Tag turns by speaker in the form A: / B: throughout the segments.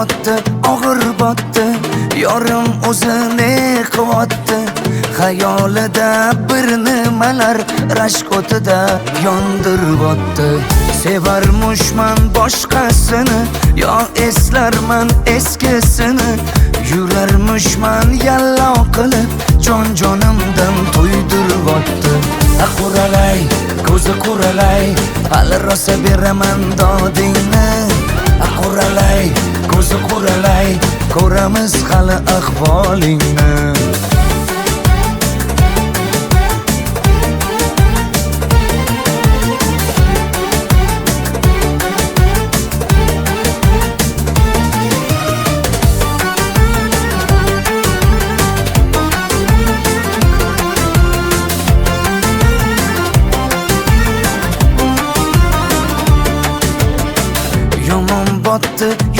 A: botdi, og'ir botdi, yorim o'zini qilyapti. Xayolida bir nimalar rashk o'tida yondiryapti. Sevarmushman boshqasini, yo eslarman eskisini. Yurarmushman yallo qilib, jon-jonimdan to'ydiryapti. Quralay, ko'zi quralay, hali rosa beraman dodingni. Quralay, ko'zi quralay, ko'ramiz hali ahvolingni.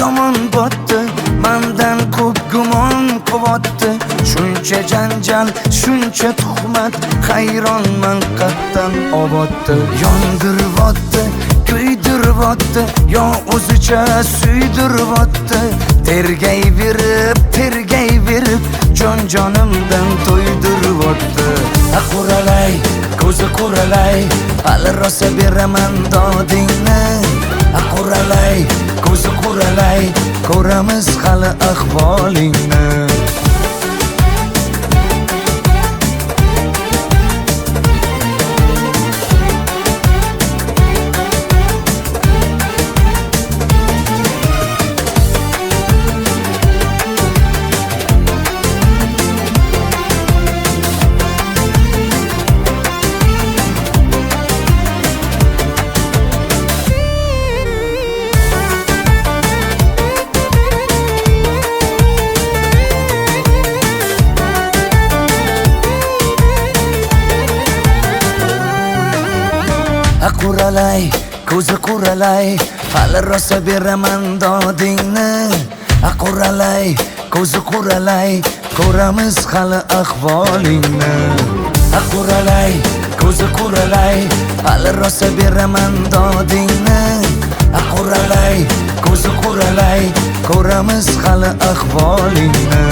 A: Yomon botdi, mendan ko'p gumon qilyapti. Shuncha janjal, shuncha tuhmat, hayronman qattan oboddi. Yondiryapti, kuydiryapti, yo o'zicha suydiryapti. Tergayverib, jon-jonimdan to'ydiryapti. Quralay, ko'zi quralay, hali rosa beraman dodingni. Quralay, ko'zi quralay, ko'ramiz hali ahvolingni. Quralay, ko'zi quralay, hali rosa beraman dodingni. Quralay, ko'zi quralay, ko'ramiz hali ahvolingni. Quralay, ko'zi quralay, hali rosa beraman dodingni. Quralay, ko'zi quralay, ko'ramiz hali ahvolingni.